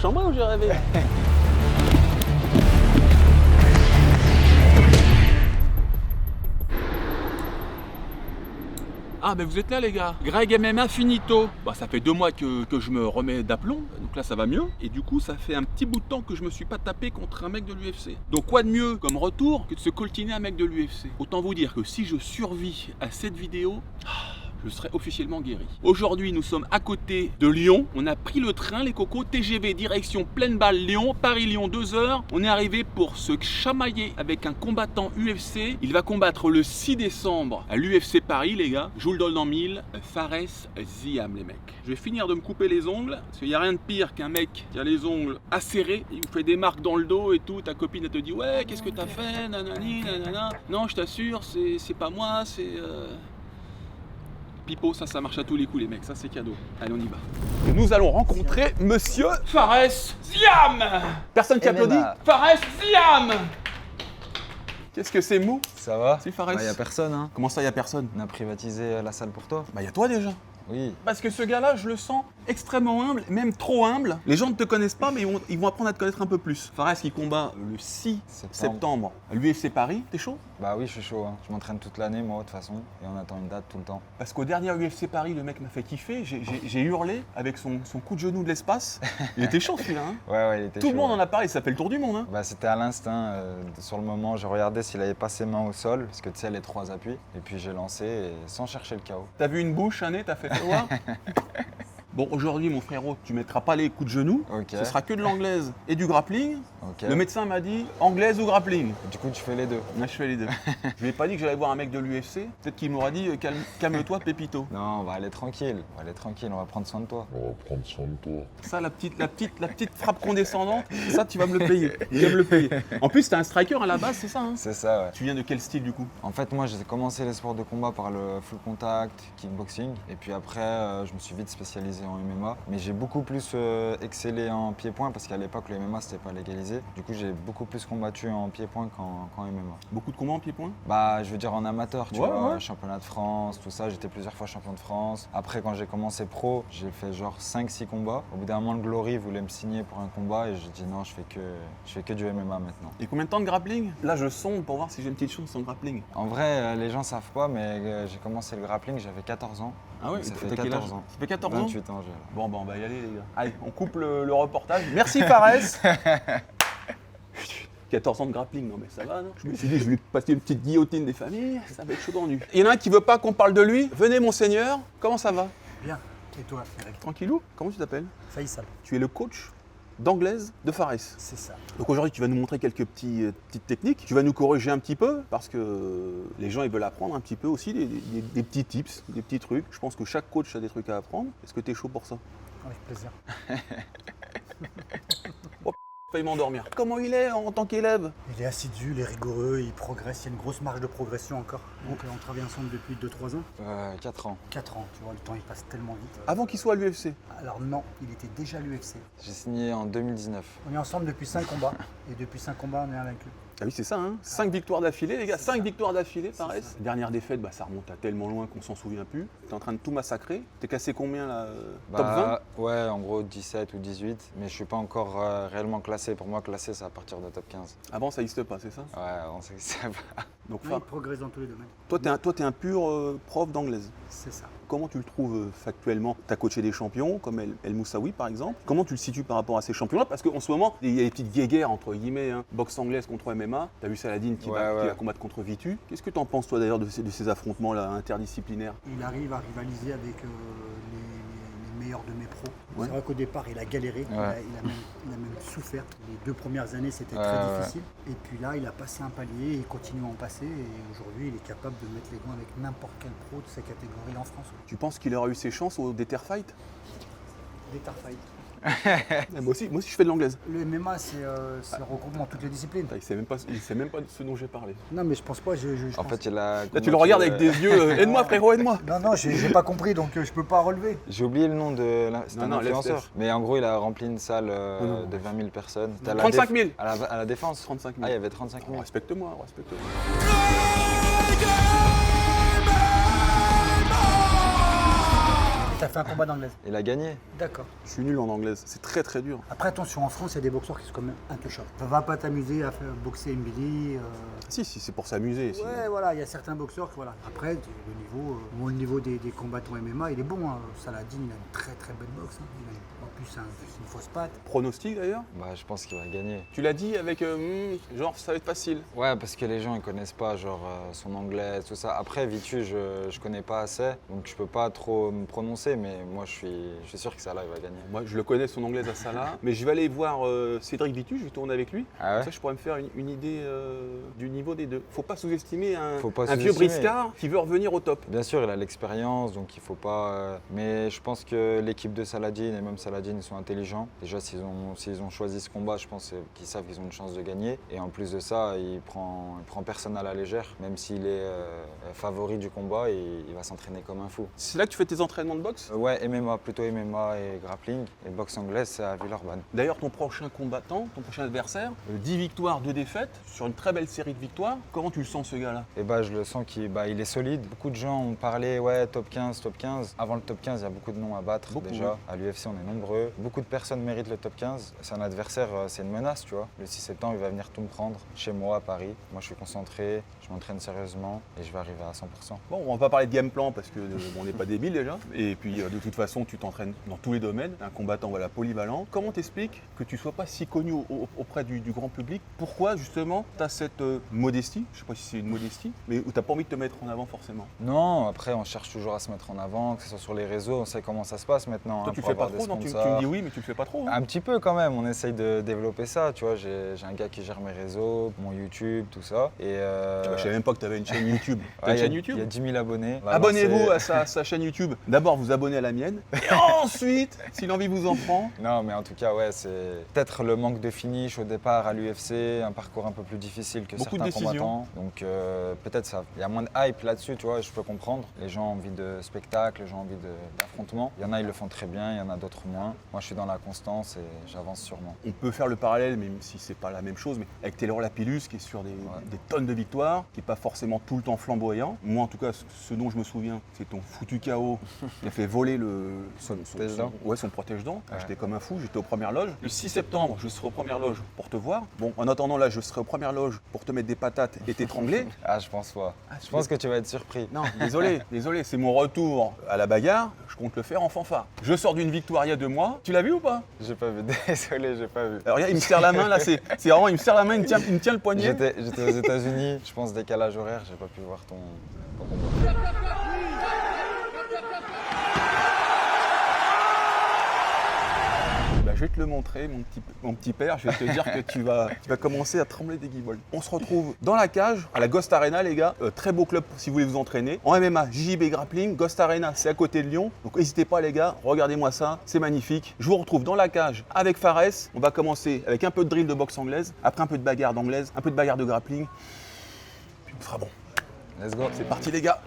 marche en main ou j'ai rêvé? Ah mais vous êtes là les gars. Greg MMA finito. Bah ça fait 2 mois que je me remets d'aplomb, donc là ça va mieux. Et du coup ça fait un petit bout de temps que je me suis pas tapé contre un mec de l'UFC. Donc quoi de mieux comme retour que de se coltiner un mec de l'UFC. Autant vous dire que si je survis à cette vidéo, je serai officiellement guéri. Aujourd'hui, nous sommes à côté de Lyon. On a pris le train, les cocos, TGV direction pleine balle Lyon, Paris-Lyon 2 heures. On est arrivé pour se chamailler avec un combattant UFC. Il va combattre le 6 décembre à l'UFC Paris, les gars. Je vous le donne en 1000. Fares Ziam, les mecs. Je vais finir de me couper les ongles, parce qu'il n'y a rien de pire qu'un mec qui a les ongles acérés. Il vous fait des marques dans le dos et tout. Ta copine, elle te dit, ouais, qu'est-ce que t'as fait, nanani, nanana. Non, je t'assure, c'est pas moi, c'est... Pipo, ça marche à tous les coups les mecs, ça c'est cadeau. Allez on y va. Nous allons rencontrer Monsieur Fares Ziam. Personne qui applaudit? Fares Ziam. Qu'est-ce que c'est mou? Ça va? C'est Fares. Bah, y a personne hein. Comment ça y a personne? On a privatisé la salle pour toi. Bah y a toi déjà. Oui. Parce que ce gars-là, je le sens extrêmement humble, même trop humble. Les gens ne te connaissent pas, mais ils vont apprendre à te connaître un peu plus. Fares, il combat le 6 septembre à l'UFC Paris. T'es chaud? Bah oui, je suis chaud. Hein. Je m'entraîne toute l'année, moi, de toute façon. Et on attend une date tout le temps. Parce qu'au dernier UFC Paris, le mec m'a fait kiffer. J'ai hurlé avec son coup de genou de l'espace. Il était chaud, celui-là. Hein. Ouais, il était Tout chaud. le monde en a parlé, ça fait le tour du monde. Hein. Bah, c'était à l'instinct. Sur le moment, j'ai regardé s'il avait pas ses mains au sol, parce que tu sais, les 3 appuis. Et puis j'ai lancé et sans chercher le KO. T'as vu une bouche, un nez, t'as fait voir. Bon, aujourd'hui, mon frérot, tu mettras pas les coups de genou. Ok. Ce sera que de l'anglaise et du grappling. Ok. Le médecin m'a dit anglaise ou grappling. Du coup, tu fais les deux. Moi, je fais les deux. Je lui ai pas dit que j'allais voir un mec de l'UFC. Peut-être qu'il m'aura dit calme-toi, Pépito. Non, on va aller tranquille. On va prendre soin de toi. Ça, la petite frappe condescendante, ça, tu vas me le payer. Tu vas me le payer. En plus, t'es un striker à la base, c'est ça hein? C'est ça, ouais. Tu viens de quel style du coup? En fait, moi, j'ai commencé les sports de combat par le full contact, kickboxing. Et puis après, je me suis vite spécialisé en MMA. Mais j'ai beaucoup plus excellé en pied-point parce qu'à l'époque, le MMA, c'était pas légalisé. Du coup, j'ai beaucoup plus combattu en pied-point qu'en MMA. Beaucoup de combats en pied-point? Bah, je veux dire en amateur, tu vois, ouais. championnat de France, tout ça. J'étais plusieurs fois champion de France. Après, quand j'ai commencé pro, j'ai fait genre 5-6 combats. Au bout d'un moment, le Glory voulait me signer pour un combat et j'ai dit non, je fais que du MMA maintenant. Et combien de temps de grappling? Là, je sonde pour voir si j'ai une petite chance en grappling. En vrai, les gens savent pas, mais j'ai commencé le grappling, j'avais 14 ans. Ah ouais, ça fait t'as quel âge? 14 ans. Ça fait 14 ans? 28 ans, j'ai là. Bon, on va y aller, les gars. Allez, on coupe le reportage. Merci, Fares. 14 ans de grappling, non mais ça va, non? Je me suis dit, je vais lui passer une petite guillotine des familles, ça va être chaud dans nu. Il y en a un qui veut pas qu'on parle de lui. Venez, monseigneur, comment ça va? Bien. Et toi, Eric? Tranquillou? Comment tu t'appelles? Faisal. Tu es le coach d'anglaise de Fares. C'est ça. Donc aujourd'hui, tu vas nous montrer quelques petites techniques. Tu vas nous corriger un petit peu parce que les gens ils veulent apprendre un petit peu aussi des petits tips, des petits trucs. Je pense que chaque coach a des trucs à apprendre. Est-ce que tu es chaud pour ça? Avec plaisir. Pas y m'endormir. Comment il est en tant qu'élève? Il est assidu, il est rigoureux, il progresse, il y a une grosse marge de progression encore. Donc on travaille ensemble depuis 2-3 ans. 4 ans. 4 ans, tu vois, le temps il passe tellement vite. Avant qu'il soit à l'UFC. Alors non, il était déjà à l'UFC. J'ai signé en 2019. On est ensemble depuis 5 combats. Et depuis 5 combats, on est invaincu. Ah oui, c'est ça, hein. 5 victoires d'affilée, les gars. 5 victoires d'affilée, Fares. Dernière défaite, bah, ça remonte à tellement loin qu'on s'en souvient plus. T'es en train de tout massacrer. T'es cassé combien là? Top 20? Ouais, en gros 17 ou 18. Mais je suis pas encore réellement classé. Pour moi, classé, c'est à partir de top 15. Avant, ça n'existe pas, c'est ça? Ouais, on sait que ça va. Donc, Il progresse dans tous les domaines. toi, t'es un pur prof d'anglaise. C'est ça. Comment tu le trouves factuellement? Tu as coaché des champions comme El Moussaoui par exemple. Comment tu le situes par rapport à ces champions-là? Parce qu'en ce moment, il y a des petites guéguerres entre guillemets, hein. Boxe anglaise contre MMA. Tu as vu Saladin qui va combattre contre Vitu. Qu'est-ce que tu en penses toi d'ailleurs de ces affrontements-là interdisciplinaires? Il arrive à rivaliser avec les meilleurs de mes pros. Ouais. C'est vrai qu'au départ, il a galéré, il a même souffert. Les 2 premières années, c'était très difficile. Et puis là, il a passé un palier, il continue à en passer. Et aujourd'hui, il est capable de mettre les gants avec n'importe quel pro de sa catégorie en France. Tu penses qu'il aura eu ses chances au Déter Fight? Des tar fights. Moi aussi, je fais de l'anglaise. Le MMA, c'est le regroupement de toutes les disciplines. Il sait même pas de ce dont j'ai parlé. Non, mais je pense pas. En fait, il a. Là, tu le regardes avec des yeux. Aide-moi, frérot, aide-moi. Non, j'ai pas compris, donc je peux pas relever. J'ai oublié le nom de. C'est un influenceur. laisse. Mais en gros, il a rempli une salle de 20 000 personnes. C'était à la 35 000. À la défense. 35 000. Ah, il y avait 35 000. Respecte-moi, respecte-moi. fait un combat d'anglaise. Il a gagné. D'accord. Je suis nul en anglaise, c'est très très dur. Après, attention, en France, il y a des boxeurs qui sont quand même intouchables. Va pas t'amuser à faire boxer Mbili. Si, c'est pour s'amuser. Ouais, voilà, il y a certains boxeurs qui, voilà. Après, le niveau des combattants MMA, il est bon. Hein. Saladin, il a une très très belle boxe. Hein. En plus, c'est une fausse patte. Pronostic d'ailleurs? Bah, je pense qu'il va gagner. Tu l'as dit avec genre ça va être facile. Ouais, parce que les gens ils connaissent pas genre son anglais, tout ça. Après, Vitu, je connais pas assez, donc je peux pas trop me prononcer, mais moi je suis sûr que Salah il va gagner. Moi je le connais son anglaise à Salah, mais je vais aller voir Cédric Vitu, je vais tourner avec lui. Ah ouais? Ça je pourrais me faire une idée du niveau des deux. Faut pas sous-estimer un sous-estimer. vieux briscard qui veut revenir au top. Bien sûr, il a l'expérience, donc il faut pas. Mais je pense que l'équipe de Saladin et même Saladin ils sont intelligents. Déjà s'ils ont choisi ce combat, je pense qu'ils savent qu'ils ont une chance de gagner. Et en plus de ça, il prend personne à la légère, même s'il est favori du combat, et il va s'entraîner comme un fou. C'est là que tu fais tes entraînements de boxe? Ouais, MMA, plutôt MMA et grappling. Et boxe anglaise, c'est à Villeurbanne. D'ailleurs, ton prochain combattant, ton prochain adversaire, 10 victoires, 2 défaites, sur une très belle série de victoires. Comment tu le sens ce gars-là? Et bah, je le sens qu'il est solide. Beaucoup de gens ont parlé, ouais, top 15, top 15. Avant le top 15, il y a beaucoup de noms à battre déjà. Ouais. À l'UFC, on est nombreux. Beaucoup de personnes méritent le top 15. C'est un adversaire, c'est une menace, tu vois. Le 6 septembre, il va venir tout me prendre chez moi à Paris. Moi, je suis concentré, je m'entraîne sérieusement et je vais arriver à 100%. Bon, on va pas parler de game plan parce que on n'est pas débile déjà. Et puis de toute façon, tu t'entraînes dans tous les domaines. Un combattant polyvalent. Comment t'expliques que tu sois pas si connu auprès du grand public? Pourquoi justement tu as cette modestie, je sais pas si c'est une modestie, mais où t'as pas envie de te mettre en avant forcément? Non, après on cherche toujours à se mettre en avant, que ce soit sur les réseaux, on sait comment ça se passe maintenant. Toi tu le fais pas trop, non? Tu me dis oui, mais tu le fais pas trop. Hein? Un petit peu quand même, on essaye de développer ça, tu vois. J'ai un gars qui gère mes réseaux, mon YouTube, tout ça. Et je savais même pas que tu avais une chaîne YouTube. T'as une chaîne YouTube? Il y a 10 000 abonnés. Abonnez-vous à sa chaîne YouTube. D'abord vous abonnez à la mienne, et ensuite, si l'envie vous en prend. Non, mais en tout cas, ouais, c'est peut-être le manque de finish au départ à l'UFC, un parcours un peu plus difficile que Beaucoup certains de décisions. combattants. Donc peut-être ça. Il y a moins de hype là-dessus, tu vois, je peux comprendre. Les gens ont envie de spectacle, les gens ont envie d'affrontement. Il y en a, ils le font très bien, il y en a d'autres moins. Moi, je suis dans la constance et j'avance sûrement. On peut faire le parallèle, même si c'est pas la même chose, mais avec Taylor Lapillus qui est sur des tonnes de victoires, qui n'est pas forcément tout le temps flamboyant. Moi, en tout cas, ce dont je me souviens, c'est ton foutu KO qui a fait voler Son protège-dents. Ouais, son protège-dents. Ouais. J'étais comme un fou, j'étais aux premières loges. Le 6 septembre, je serai aux premières loges pour te voir. Bon, en attendant là, je serai aux premières loges pour te mettre des patates et t'étrangler. Ah, je pense pas. Je pense que tu vas être surpris. Non, désolé, c'est mon retour à la bagarre. Je compte le faire en fanfare. Je sors d'une victoire il y a 2 mois. Tu l'as vu ou pas? J'ai pas vu, désolé, j'ai pas vu. Alors regarde, il me serre la main là, c'est vraiment, il me serre la main, il me tient le poignet. J'étais aux États-Unis, je pense décalage horaire, j'ai pas pu voir ton combat. Bah, je vais te le montrer, mon petit père. Je vais te dire que tu vas commencer à trembler des guibolles. On se retrouve dans la cage, à la Ghost Arena, les gars. Très beau club si vous voulez vous entraîner. En MMA, JJB Grappling, Ghost Arena, c'est à côté de Lyon. Donc n'hésitez pas, les gars. Regardez-moi ça, c'est magnifique. Je vous retrouve dans la cage avec Fares. On va commencer avec un peu de drill de boxe anglaise, après un peu de bagarre d'anglaise, un peu de bagarre de grappling. Puis on sera bon. Let's go. C'est parti, les gars.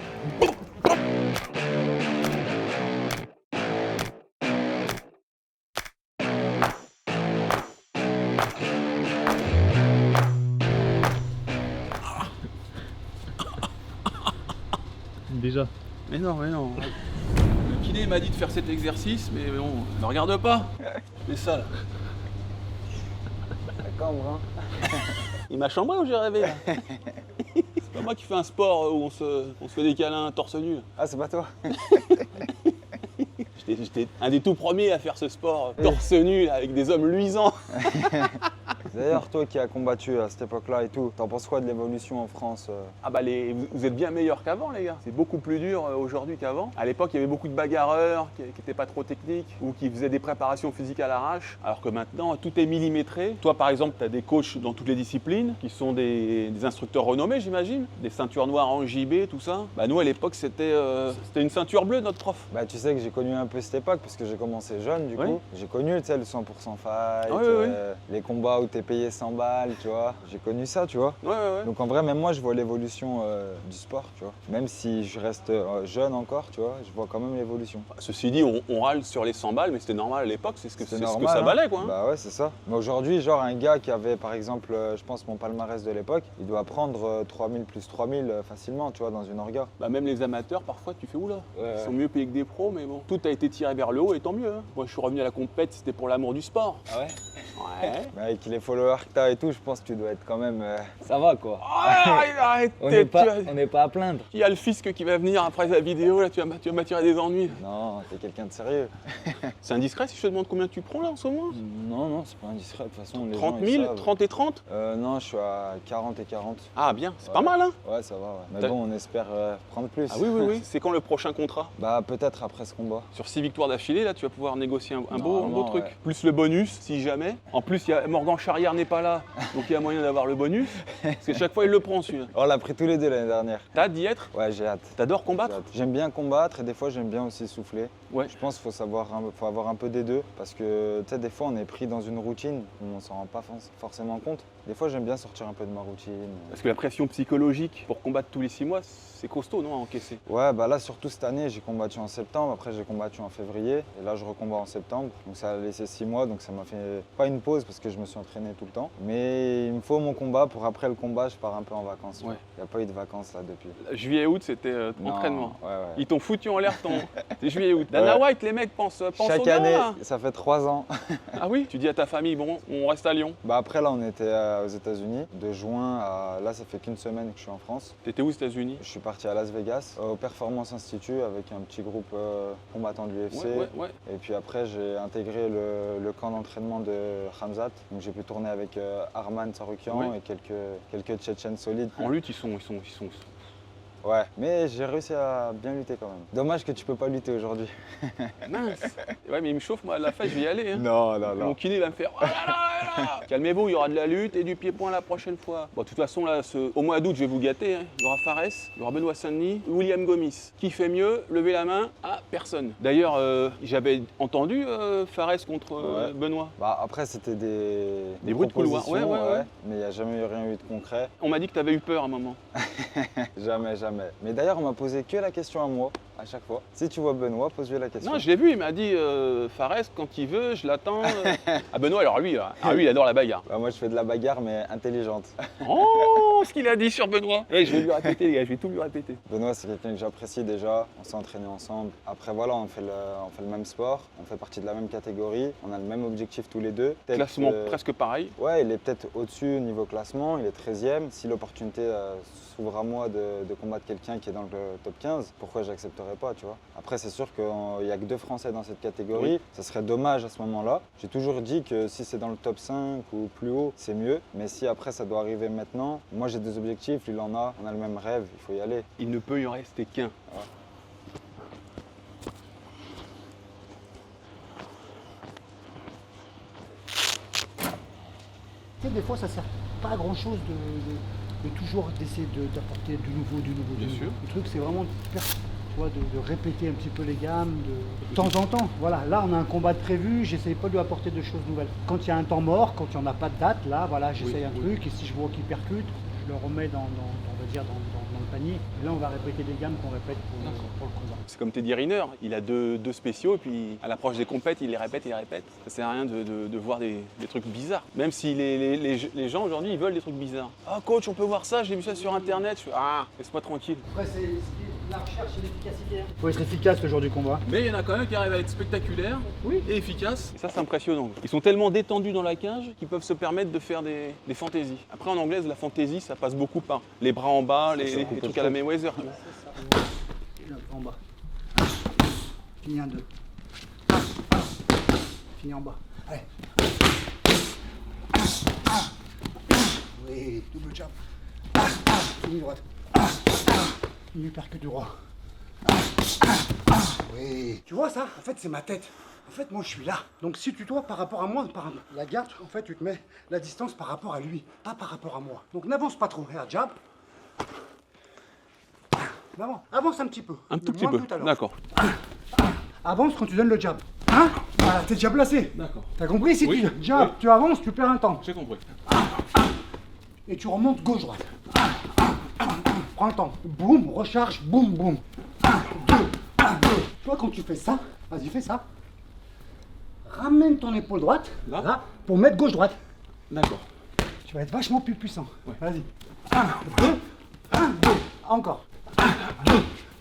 Déjà. Mais non. Le kiné m'a dit de faire cet exercice, mais bon, ne regarde pas. Mais ça, là. La cambre, hein. Il m'a chambré ou j'ai rêvé là? C'est pas moi qui fais un sport où on se fait des câlins torse nu. Ah, c'est pas toi. J'étais un des tout premiers à faire ce sport torse nu là, avec des hommes luisants. D'ailleurs, toi qui as combattu à cette époque-là et tout, t'en penses quoi de l'évolution en France? Ah bah vous êtes bien meilleurs qu'avant, les gars. C'est beaucoup plus dur aujourd'hui qu'avant. À l'époque, il y avait beaucoup de bagarreurs qui n'étaient pas trop techniques ou qui faisaient des préparations physiques à l'arrache. Alors que maintenant, tout est millimétré. Toi, par exemple, tu as des coachs dans toutes les disciplines qui sont des instructeurs renommés, j'imagine. Des ceintures noires en JB, tout ça. Bah nous, à l'époque, c'était une ceinture bleue, notre prof. Bah, tu sais que j'ai connu un peu cette époque parce que j'ai commencé jeune, du coup. J'ai connu, tu sais, le 100% fight, Oui. les combats où t'es payé 100 balles, tu vois. J'ai connu ça, tu vois. Ouais. Donc en vrai, même moi, je vois l'évolution du sport, tu vois. Même si je reste jeune encore, tu vois, je vois quand même l'évolution. Ceci dit, on râle sur les 100 balles, mais c'était normal à l'époque, c'est ce que ça normal, valait, quoi. Hein. Bah ouais, c'est ça. Mais aujourd'hui, genre un gars qui avait, par exemple, je pense mon palmarès de l'époque, il doit prendre 3000 plus 3000 facilement, tu vois, dans une orga. Bah même les amateurs, parfois, tu fais oula. Ouais. Ils sont mieux payés que des pros, mais bon. Tout a été tiré vers le haut, et tant mieux. Hein. Moi, je suis revenu à la compète, c'était pour l'amour du sport. Ah ouais? Ouais. Mais avec les followers que t'as et tout, je pense que tu dois être quand même... Ça va, quoi. Arrête, On n'est pas à plaindre. Il y a le fisc qui va venir après la vidéo, là, tu vas m'attirer des ennuis. Non, t'es quelqu'un de sérieux. C'est indiscret si je te demande combien tu prends là en ce moment? Non, c'est pas indiscret. De toute façon, les 30 gens, ils 000, savent. 30 et 30? Non, je suis à 40 et 40. Ah bien, c'est Ouais. pas mal hein? Ouais, ça va, ouais. Mais T'as- bon, on espère prendre plus. Ah oui. C'est quand le prochain contrat? Bah, peut-être après ce combat. Sur 6 victoires d'affilée, là, tu vas pouvoir négocier un beau Normalement, truc. ouais. Plus le bonus, si jamais. En plus, Morgan Charrière n'est pas là, donc il y a moyen d'avoir le bonus. Parce que chaque fois, il le prend celui-là. On l'a pris tous les deux l'année dernière. T'as hâte d'y être? Ouais, j'ai hâte. T'adores J'ai combattre? hâte. J'aime bien combattre et des fois, j'aime bien aussi souffler. Ouais. Je pense qu'il faut avoir un peu des deux parce que, tu sais, des fois, on est pris dans une routine où on s'en rend pas forcément compte. Des fois, j'aime bien sortir un peu de ma routine. Parce que la pression psychologique pour combattre tous les 6 mois, c'est costaud, non, à encaisser? Ouais, bah là, surtout cette année, j'ai combattu en septembre. Après, j'ai combattu en février. Et là, je recombats en septembre. Donc, ça a laissé 6 mois. Donc, ça m'a fait pas une pause parce que je me suis entraîné tout le temps. Mais il me faut mon combat pour après le combat, je pars un peu en vacances. Ouais. Il n'y a pas eu de vacances là depuis. Juillet-août, c'était Non, entraînement. Ouais. Ils t'ont foutu en l'air C'est juillet-août. Dana White, les mecs pensent Chaque au gars, année, là. ça fait 3 ans. Ah oui? Tu dis à ta famille, bon, on reste à Lyon. Bah après là, on était aux États-Unis. De juin à là, ça fait qu'une semaine que je suis en France. T'étais où aux États-Unis? Je suis parti à Las Vegas, au Performance Institute avec un petit groupe combattant de l'UFC. Ouais. Et puis après, j'ai intégré le camp d'entraînement de Khamzat. Donc j'ai pu tourner avec Arman Sarukian Ouais. et quelques Tchétchènes solides. En lutte, ils sont. Ouais, mais j'ai réussi à bien lutter quand même. Dommage que tu peux pas lutter aujourd'hui. Mince. Ouais, mais il me chauffe, moi, à la fin, je vais y aller. Hein. Non. Mon kiné va me faire. Oh là. Calmez-vous, il y aura de la lutte et du pied-point la prochaine fois. Bon, de toute façon, là, au mois d'août, je vais vous gâter. Hein. Il y aura Fares, il y aura Benoît Saint-Denis, William Gomis. Qui fait mieux? Levez la main à personne. D'ailleurs, j'avais entendu Fares contre Ouais. Benoît. Bah après, c'était des bruits de couloir. propositions, Ouais. mais il n'y a jamais eu rien eu de concret. On m'a dit que tu avais eu peur à un moment. Jamais. Mais d'ailleurs, on m'a posé que la question à moi, à chaque fois. Si tu vois Benoît, pose-lui la question. Non, je l'ai vu, il m'a dit Fares, quand il veut, je l'attends. Ah, Benoît, alors lui, il adore la bagarre. Bah, moi, je fais de la bagarre, mais intelligente. Oh, ce qu'il a dit sur Benoît. Je vais lui répéter, les gars, je vais tout lui répéter. Benoît, c'est quelqu'un que j'apprécie déjà. On s'est entraîné ensemble. Après, voilà, on fait le même sport. On fait partie de la même catégorie. On a le même objectif tous les deux. Peut-être, Classement presque pareil. Ouais, il est peut-être au-dessus niveau classement. Il est 13e. Si l'opportunité s'ouvre à moi de combattre quelqu'un qui est dans le top 15, pourquoi j'accepterais pas, tu vois. Après, c'est sûr qu'il n'y a que 2 Français dans cette catégorie. Oui. Ça serait dommage à ce moment-là. J'ai toujours dit que si c'est dans le top 5 ou plus haut, c'est mieux. Mais si après, ça doit arriver maintenant, moi j'ai des objectifs, lui il en a, on a le même rêve, il faut y aller. Il ne peut y en rester qu'un. Ouais. Tu sais, des fois, ça sert pas à grand chose de toujours d'essayer d'apporter du nouveau. Bien sûr. Le truc, c'est vraiment tu vois, de répéter un petit peu les gammes de temps en temps. Voilà, là, on a un combat de prévu, j'essaye pas de lui apporter de choses nouvelles. Quand il y a un temps mort, quand il n'y en a pas de date, là, voilà, j'essaye un truc, et si je vois qu'il percute, je le remets dans le panier. Et là, on va répéter les gammes qu'on répète pour le combat. C'est comme Teddy Riner, il a deux spéciaux, et puis à l'approche des compètes, il les répète. Ça sert à rien de voir des trucs bizarres. Même si les gens aujourd'hui, ils veulent des trucs bizarres. Ah coach, on peut voir ça, j'ai vu ça sur internet. Je fais, laisse-moi tranquille. Après, c'est la recherche et l'efficacité. Il faut être efficace le jour du combat. Mais il y en a quand même qui arrivent à être spectaculaires et efficaces. Et ça, c'est impressionnant. Ils sont tellement détendus dans la cage qu'ils peuvent se permettre de faire des fantaisies. Après, en anglaise, la fantaisie, ça passe beaucoup par les bras en bas, les trucs à la Mayweather. Tu vois. Et là, en bas. Fini un 2. Fini en bas. Allez. Oui, double jab. Fini droite. Fini percute du droit. Oui. Tu vois ça? En fait, c'est ma tête. En fait, moi, je suis là. Donc, si tu dois par rapport à moi, par la garde, en fait, tu te mets la distance par rapport à lui, pas par rapport à moi. Donc, n'avance pas trop. Regarde, jab. Avance un petit peu. Un tout petit Moins peu. que tout à l'heure. D'accord. Avance quand tu donnes le jab. 1, Voilà, t'es déjà placé. D'accord. T'as compris? Si Oui. tu jab, Oui. tu avances, tu perds un temps. J'ai compris. Et tu remontes gauche-droite. Prends le temps. Boum, recharge, boum, boum. 1, 2, 1, 2. Tu vois, quand tu fais ça, vas-y, fais ça. Ramène ton épaule droite, Là. pour mettre gauche-droite. D'accord. Tu vas être vachement plus puissant. Ouais. Vas-y. 1, 2, 1, 2. Encore. 1, 2,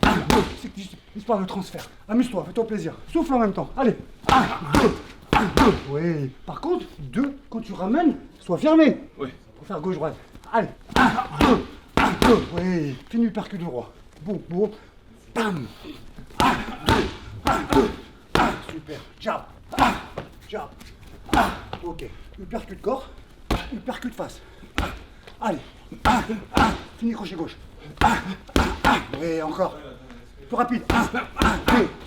1, 2. C'est juste histoire de transfert. Amuse-toi, fais-toi plaisir. Souffle en même temps. Allez. 1, 2, 1, 2. Oui. Par contre, 2, quand tu ramènes, sois fermé. Oui. Pour faire gauche-droite. Allez. 1, 2, 1, 2. Oui. Finis le percute droit. Boum, boum. Bam. 1, 2, 1, 2. Super. Jab. Jab. Ok. Uppercut corps. Uppercut face. Allez. Finis crochet gauche. Oui, encore. Plus rapide.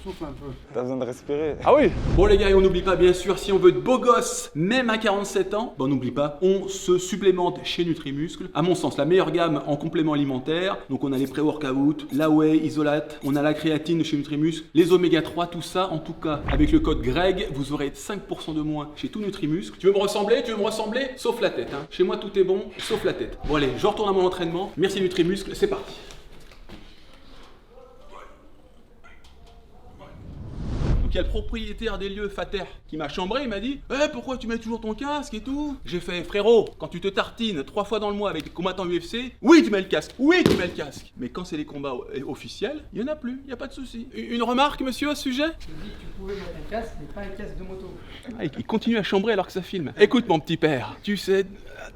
Souffle un peu. T'as besoin de respirer. Ah oui. Bon les gars, et on n'oublie pas bien sûr, si on veut être beau gosse, même à 47 ans, on n'oublie pas, on se supplémente chez Nutrimuscle. À mon sens, la meilleure gamme en compléments alimentaires. Donc on a les pré-workout, la whey, isolate, on a la créatine chez Nutrimuscle, les oméga 3, tout ça. En tout cas, avec le code GREG, vous aurez 5% de moins chez tout Nutrimuscle. Tu veux me ressembler? Sauf la tête. Hein. Chez moi, tout est bon, sauf la tête. Bon allez, je retourne à mon entraînement. Merci Nutrimuscle, c'est parti. Donc il y a le propriétaire des lieux, Fater, qui m'a chambré, il m'a dit « pourquoi tu mets toujours ton casque et tout ?» J'ai fait « Frérot, quand tu te tartines 3 fois dans le mois avec des combattants UFC, oui tu mets le casque, oui tu mets le casque. Mais quand c'est les combats officiels, il n'y en a plus, il n'y a pas de souci. Une remarque monsieur à ce sujet ?» Je dis que tu pouvais mettre un casque, mais pas un casque de moto. Ah, il continue à chambrer alors que ça filme. Écoute mon petit père, tu sais...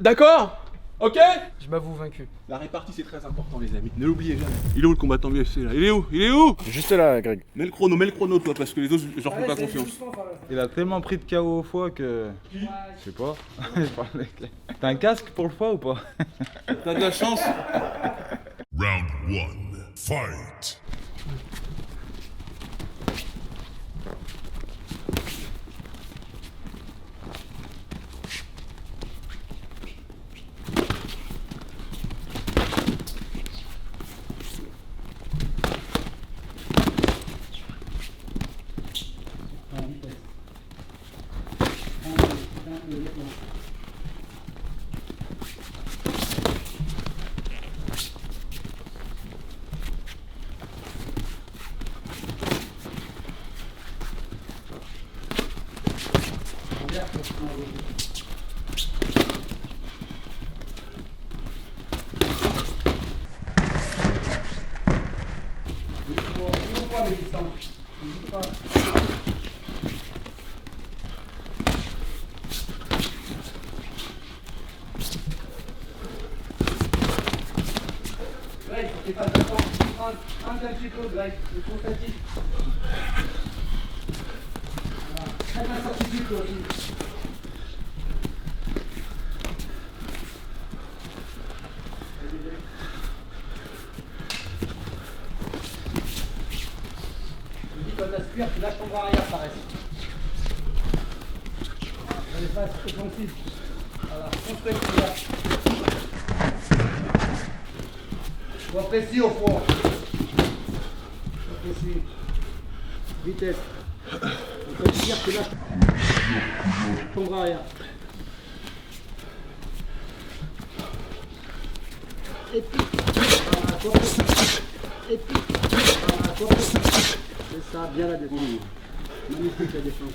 D'accord? Ok? Je m'avoue vaincu. La répartie c'est très important les amis, ne l'oubliez jamais. Il est où le combattant UFC là? Il est où? Juste là, Greg. Mets le chrono toi parce que les autres je leur fais pas confiance. Il a tellement pris de KO au foie que. Je sais pas. T'as un casque pour le foie ou pas? T'as de la chance. Round 1. Fight. Un petit peu, Greg, il faut fatiguer. Voilà. Très incertitude toi aussi. Je dis quand t'aspires, tu lâches ton bras arrière, ça reste. Dans les phases offensives. Voilà, constructive là. Sois précis au fond. Sois précis. Vitesse. On peut dire que là, ton bras arrière. Et puis, voilà, toi, et puis, voilà, toi, c'est ça, bien la défense. Magnifique la défense.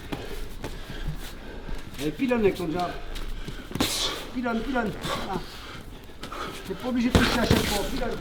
Et pilonne avec ton jab. Pilonne. Voilà. T'es pas obligé de toucher à chaque fois, pilonne.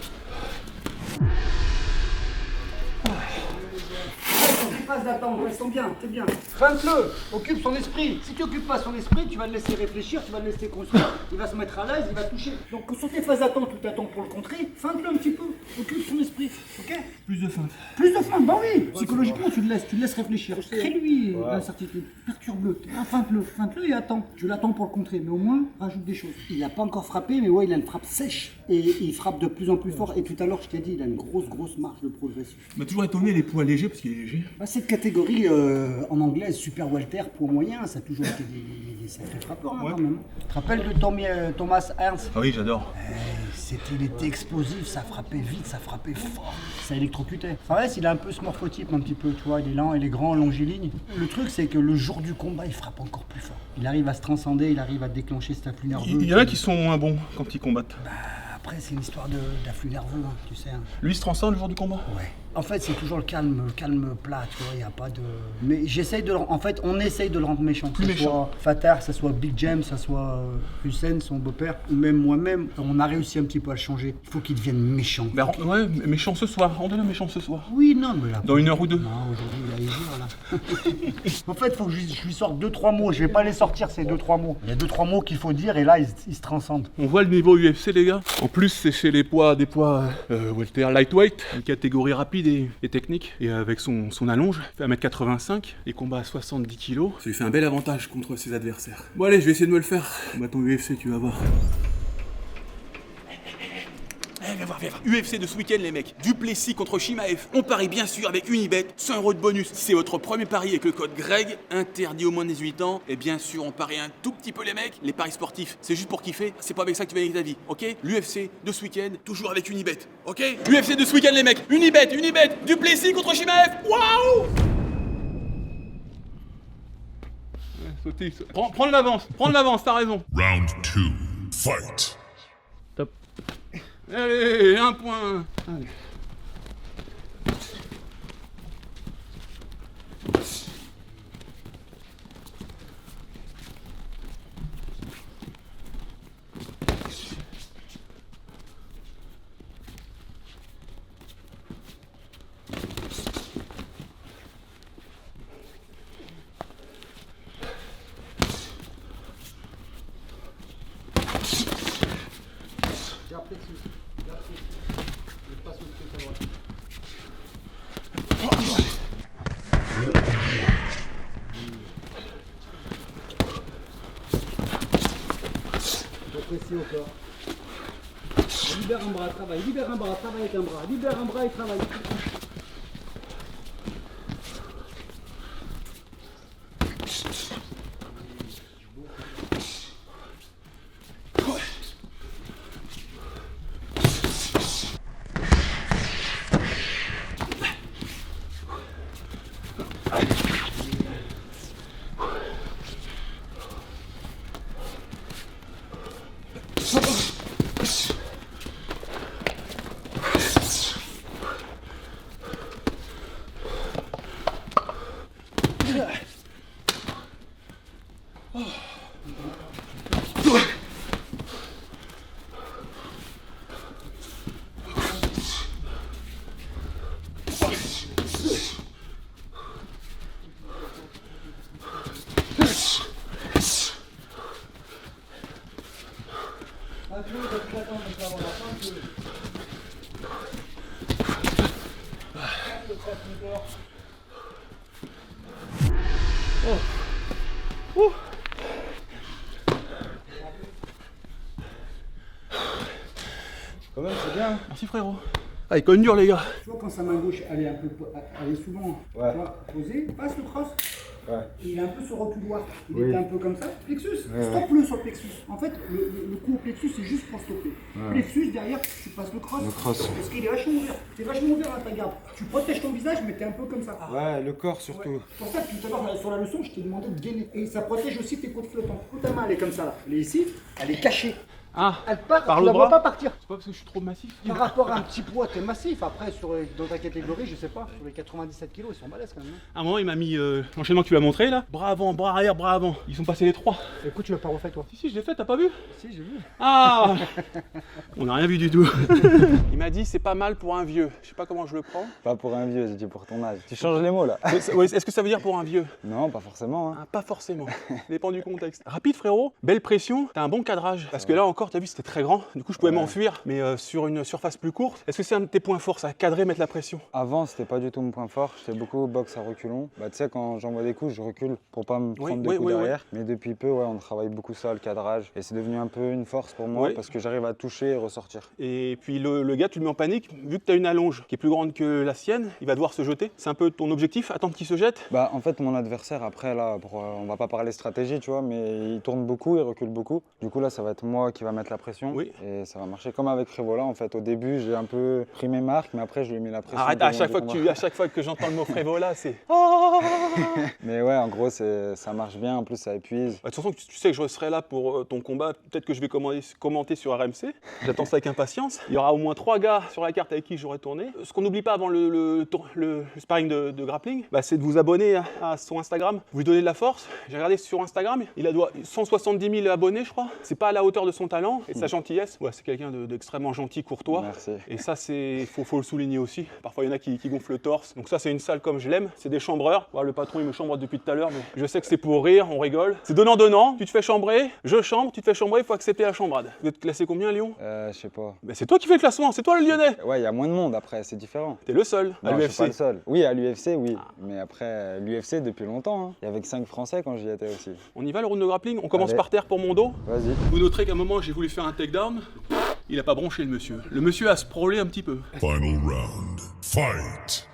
Phase d'attente, restons bien, c'est bien. Feinte-le, occupe son esprit. Si tu occupes pas son esprit, tu vas le laisser réfléchir, tu vas le laisser construire, il va se mettre à l'aise, il va toucher. Donc sur tes phases d'attente où tu attends pour le contrer, feinte-le un petit peu, occupe son esprit, ok? Plus de feinte. Plus de feinte, bah oui. Psychologiquement, tu le laisses réfléchir. Crée-lui l'incertitude, perturbe-le, feinte-le et attends. Tu l'attends pour le contrer, mais au moins, rajoute des choses. Il n'a pas encore frappé, mais ouais, il a une frappe sèche. Et il frappe de plus en plus fort. Et tout à l'heure, je t'ai dit, il a une grosse marge de progression. Il m'a toujours étonné les poids légers parce qu'il est léger. Bah, cette catégorie en anglais, super welter, poids moyen, ça a toujours été des sacrés frappeurs hein, quand même. Tu te rappelles de Thomas Ernst? Ah oui, j'adore. Il était explosif, ça frappait vite, ça frappait fort, ça électrocutait. Fares, il a un peu ce morphotype un petit peu, tu vois, il est lent, il est grand, longiligne. Le truc, c'est que le jour du combat, il frappe encore plus fort. Il arrive à se transcender, il arrive à déclencher cet afflux nerveux. Il y en a qui sont moins bons quand ils combattent. Après, c'est une histoire d'afflux nerveux, hein, tu sais. Hein. Lui, il se transcende le jour du combat? Ouais. En fait, c'est toujours le calme plat, tu vois, il n'y a pas de... Mais j'essaye de... En fait, on essaye de le rendre méchant. Que ce soit Fatah, que ce soit Big James, que ce soit Hussein, son beau-père, ou même moi-même, on a réussi un petit peu à le changer. Il faut qu'il devienne méchant. Ben, ouais, méchant ce soir. Rendez-le méchant ce soir. Oui, non, mais là... Dans 1 heure ou 2. Non, aujourd'hui, il a les jours, là. En fait, il faut que je lui sorte 2-3 mots. Je vais pas les sortir, ces 2-3 mots. Il y a 2-3 mots qu'il faut dire, et là, il se transcende. On voit le niveau UFC, les gars. En plus, c'est chez des poids welter lightweight, une catégorie rapide et technique. Et avec son allonge, il fait 1m85 et combat à 70 kg. Ça lui fait un bel avantage contre ses adversaires. Bon allez, je vais essayer de me le faire. Combat ton UFC, tu vas voir. Viens voir. UFC de ce week-end, les mecs. Duplessis contre Chimaev. On parie bien sûr avec Unibet, 100 € de bonus. Si c'est votre premier pari avec le code GREG, interdit aux moins de 18 ans. Et bien sûr, on parie un tout petit peu, les mecs. Les paris sportifs, c'est juste pour kiffer. C'est pas avec ça que tu vas gagner ta vie, ok? L'UFC de ce week-end, toujours avec Unibet, ok? UFC de ce week-end, les mecs. Unibet. Duplessis contre Chimaev. Waouh! Prends de l'avance, t'as raison. Round 2. Fight. Top. Allez, 1 point. Allez. Précis au corps. Libère un bras, travaille avec un bras. Libère un bras et travaille. Quand même, c'est bien. Merci frérot. Ah, il cogne dur les gars. Tu vois quand sa main gauche elle est un peu souvent Ouais. tu vois, posée, passe le cross. Ouais. Et il est un peu sur reculoir. Il Oui. était un peu comme ça. Plexus, Ouais, stoppe-le sur le plexus. En fait, le coup au plexus c'est juste pour stopper. Ouais. Plexus derrière, tu passes le cross. Le cross. Parce qu'il est vachement ouvert. T'es vachement ouvert à ta garde. Tu protèges ton visage mais t'es un peu comme ça. Ouais, le corps surtout. Ouais. C'est pour ça que tout à l'heure sur la leçon, je t'ai demandé de gainer. Et ça protège aussi tes côtes flottantes. Quand ta main elle est comme ça là, elle est ici, elle est cachée. Ah, Elle part, par tu le la vois bras. pas partir. C'est pas parce que je suis trop massif. Par rapport à un petit poids, t'es massif. Après, dans ta catégorie, je sais pas, sur les 97 kilos, ils sont balèzes quand même. Hein. À un moment, il m'a mis l'enchaînement que tu m'as montré là. Bras avant, bras arrière, bras avant. Ils sont passés les 3. Écoute, tu l'as pas refait toi? Si, je l'ai fait, t'as pas vu? Si, j'ai vu. Ah. On n'a rien vu du tout. Il m'a dit c'est pas mal pour un vieux. Je sais pas comment je le prends. Pas pour un vieux, j'ai dit pour ton âge. Tu changes les mots là. Ouais, est-ce que ça veut dire pour un vieux? Non, pas forcément. Hein. Ah, pas forcément. Dépend du contexte. Rapide frérot, belle pression, t'as un bon cadrage. Parce que là encore, corps, tu as vu, c'était très grand. Du coup, je pouvais m'enfuir, mais sur une surface plus courte. Est-ce que c'est un de tes points forts, ça, cadrer, mettre la pression? Avant, c'était pas du tout mon point fort. J'étais beaucoup boxe à reculons. Bah, tu sais, quand j'envoie des coups, je recule pour pas me prendre des coups derrière. Mais depuis peu, on travaille beaucoup ça, le cadrage. Et c'est devenu un peu une force pour moi parce que j'arrive à toucher et ressortir. Et puis le gars, tu le mets en panique. Vu que tu as une allonge qui est plus grande que la sienne, il va devoir se jeter. C'est un peu ton objectif, attendre qu'il se jette? Bah, en fait, mon adversaire, après, là, on va pas parler stratégie, tu vois, mais il tourne beaucoup, il recule beaucoup. Du coup, là, ça va être moi qui va mettre la pression. Oui. Et ça va marcher comme avec Frévola, en fait. Au début, j'ai un peu pris mes marques, mais après, je lui ai mis la pression. Arrête, à chaque fois que j'entends le mot Frévola, c'est... Mais ouais, en gros, ça marche bien. En plus, ça épuise. De toute façon, tu sais que je serai là pour ton combat. Peut-être que je vais commenter sur RMC. J'attends ça avec impatience. Il y aura au moins 3 gars sur la carte avec qui j'aurai tourné. Ce qu'on n'oublie pas avant le sparring de grappling, bah, c'est de vous abonner à son Instagram. Vous lui donnez de la force. J'ai regardé sur Instagram, il a 170 000 abonnés, je crois. C'est pas à la hauteur de son talent et sa gentillesse. Ouais, c'est quelqu'un d'extrêmement gentil, courtois. Merci. Et ça, faut le souligner aussi. Parfois, il y en a qui gonflent le torse. Donc ça, c'est une salle comme je l'aime. C'est des chambreurs. Ouais, le patron, il me chambre depuis tout à l'heure, mais je sais que c'est pour rire, on rigole. C'est donnant-donnant. Tu te fais chambrer, je chambre, tu te fais chambrer, il faut accepter la chambrade. Vous êtes classé combien à Lyon? Je sais pas. Ben, c'est toi qui fais le classement, c'est toi le Lyonnais. Ouais, il y a moins de monde après, c'est différent. T'es le seul à Non, je suis pas le l'UFC. seul. Oui, à l'UFC, oui. Mais après, l'UFC depuis longtemps. Hein. Il y avait que 5 Français quand j'y étais aussi. On y va le round de grappling, on commence Allez. par terre pour mon dos. Vas-y. Vous noterez qu'à un moment j'ai voulu faire un takedown, il a pas bronché le monsieur. Le monsieur a sprawlé un petit peu. Final round. Fight.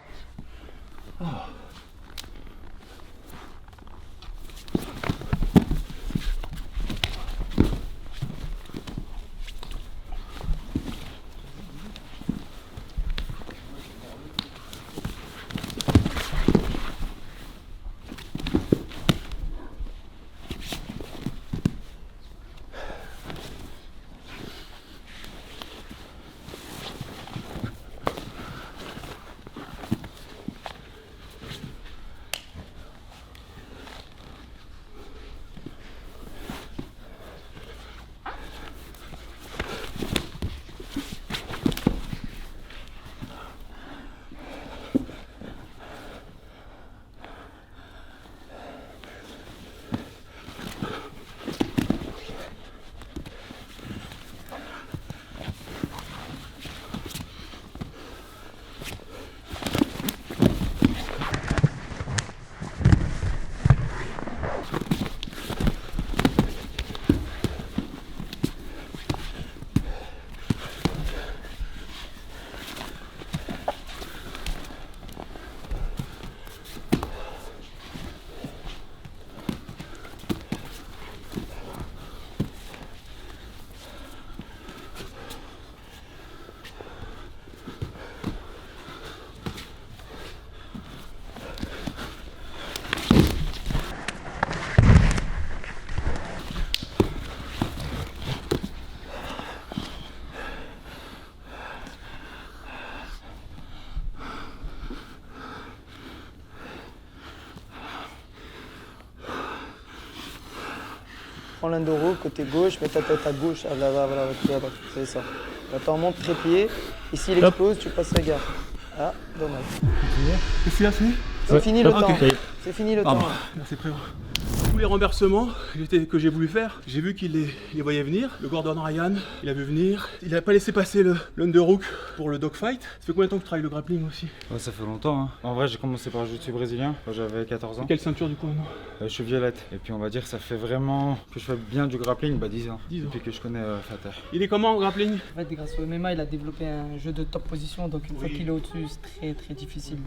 Prends l'enduro, côté gauche, mets ta tête à gauche, à la droite, c'est ça. Attends, monte trépied, et s'il explose, tu passes la garde. Ah, dommage. Qu'est-ce qu'il a fait? C'est fini le temps. Ok. C'est fini le temps. Merci frérot. Tous les renversements que j'ai voulu faire, j'ai vu qu'il les voyait venir. Le Gordon Ryan, il a vu venir. Il n'a pas laissé passer l'underhook pour le dogfight. Ça fait combien de temps que tu travailles le grappling aussi? Ouais, ça fait longtemps. Hein. En vrai, j'ai commencé par le jiu-jitsu brésilien quand j'avais 14 ans. Quelle ceinture du coup non? Je suis violette. Et puis on va dire que ça fait vraiment que je fais bien du grappling, 10 ans. 10 ans. Depuis que je connais Fater. Il est comment en grappling? En fait, grâce au MMA, il a développé un jeu de top position, donc une fois qu'il est au-dessus, c'est très difficile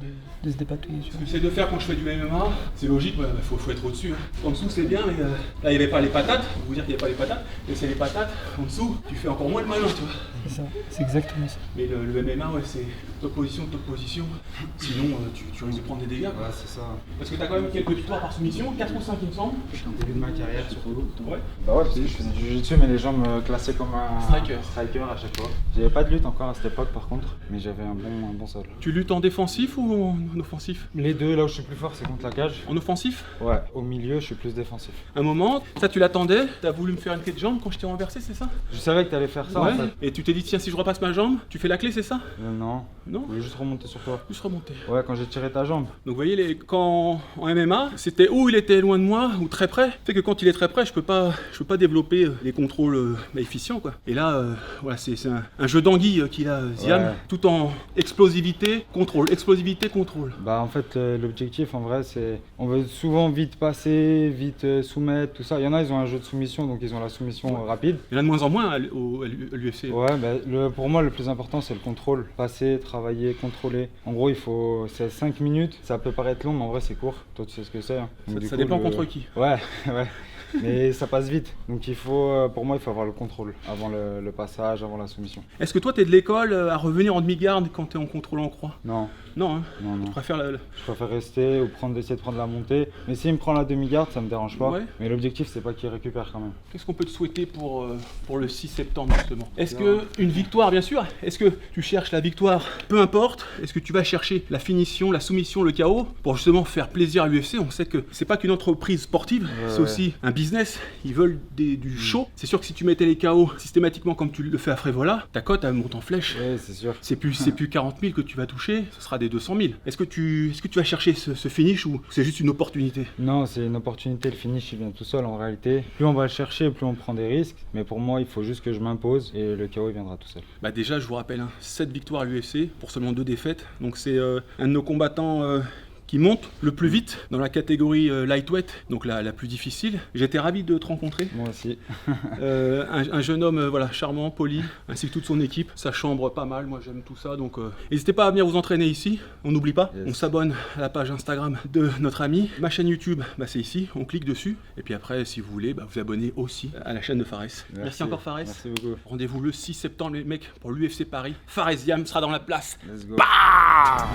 de se dépatouiller. Ce que j'essaie de faire quand je fais du MMA, c'est logique, faut être au-dessus. Hein. En dessous c'est bien, mais là il n'y avait pas les patates. Je vais vous dire qu'il n'y a pas les patates, mais c'est les patates. En dessous, tu fais encore moins le malin, tu vois. C'est ça, c'est exactement ça. Mais le MMA, ouais, c'est top position. Sinon, tu risques de prendre des dégâts. Quoi. Ouais, c'est ça. Parce que tu as quand même quelques victoires par soumission, 4 ou 5 il me semble. Je suis au début de ma carrière surtout. Ouais. Bah ouais, parce que je faisais du jiu-jitsu, mais les gens me classaient comme un striker à chaque fois. J'avais pas de lutte encore à cette époque par contre, mais j'avais un bon sol. Tu luttes en défensif ou en offensif? Les deux, là où je suis plus fort, c'est contre la cage. En offensif? Ouais, au milieu, je suis plus défensif. Un moment, ça tu l'attendais, t'as voulu me faire une clé de jambe quand je t'ai renversé, c'est ça? Je savais que t'allais faire ça Ouais. en fait. Et tu t'es dit, tiens, si je repasse ma jambe, tu fais la clé, c'est ça? Non, Non? je voulais juste remonter sur toi. Juste remonter. Ouais, quand j'ai tiré ta jambe. Donc vous voyez, quand en MMA, c'était où il était loin de moi ou très près. Fait que quand il est très près, je peux pas développer des contrôles efficients quoi. Et là, voilà, c'est un jeu d'anguille qu'il a Ziam, Ouais. tout en explosivité, contrôle, explosivité, contrôle. Bah en fait l'objectif en vrai c'est on veut souvent vite passer, vite soumettre, tout ça. Il y en a ils ont un jeu de soumission donc ils ont la soumission rapide. Il y en a de moins en moins à l'UFC. Ouais bah, pour moi le plus important c'est le contrôle. Passer, travailler, contrôler. En gros c'est 5 minutes, ça peut paraître long mais en vrai c'est court. Toi tu sais ce que c'est. Hein. Donc, du Ça coup, dépend contre qui. Ouais, ouais. Mais ça passe vite. Donc pour moi il faut avoir le contrôle avant le passage, avant la soumission. Est-ce que toi t'es de l'école à revenir en demi-garde quand t'es en contrôle en croix? Non. Non, hein. Non. Tu préfères Je préfère rester ou essayer de prendre la montée. Mais s'il me prend la demi-garde, ça me dérange pas. Ouais. Mais l'objectif, c'est pas qu'il récupère quand même. Qu'est-ce qu'on peut te souhaiter pour le 6 septembre justement? Est-ce que une victoire, bien sûr, est-ce que tu cherches la victoire? Peu importe, est-ce que tu vas chercher la finition, la soumission, le KO pour justement faire plaisir à l'UFC? On sait que c'est pas qu'une entreprise sportive, c'est aussi un business. Ils veulent du show. C'est sûr que si tu mettais les KO systématiquement comme tu le fais à Frévola, ta cote elle monte en flèche. Oui, c'est sûr. C'est plus 40 000 que tu vas toucher, ce sera des 200 000. Est-ce que tu vas chercher ce finish ou c'est juste une opportunité? Non, c'est une opportunité. Le finish, il vient tout seul en réalité. Plus on va le chercher, plus on prend des risques. Mais pour moi, il faut juste que je m'impose et le KO il viendra tout seul. Bah déjà, je vous rappelle, 7 victoires à l'UFC pour seulement 2 défaites. Donc c'est un de nos combattants qui monte le plus vite dans la catégorie lightweight, donc la plus difficile. J'étais ravi de te rencontrer. Moi aussi. Un jeune homme voilà, charmant, poli, ainsi que toute son équipe. Sa chambre pas mal, moi j'aime tout ça. Donc n'hésitez pas à venir vous entraîner ici. On n'oublie pas, Yes. on s'abonne à la page Instagram de notre ami. Ma chaîne YouTube, bah, c'est ici, on clique dessus. Et puis après, si vous voulez, bah, vous abonnez aussi à la chaîne de Fares. Merci encore Fares. Merci beaucoup. Rendez-vous le 6 septembre les mecs pour l'UFC Paris. Fares Ziam sera dans la place. Let's go. Bah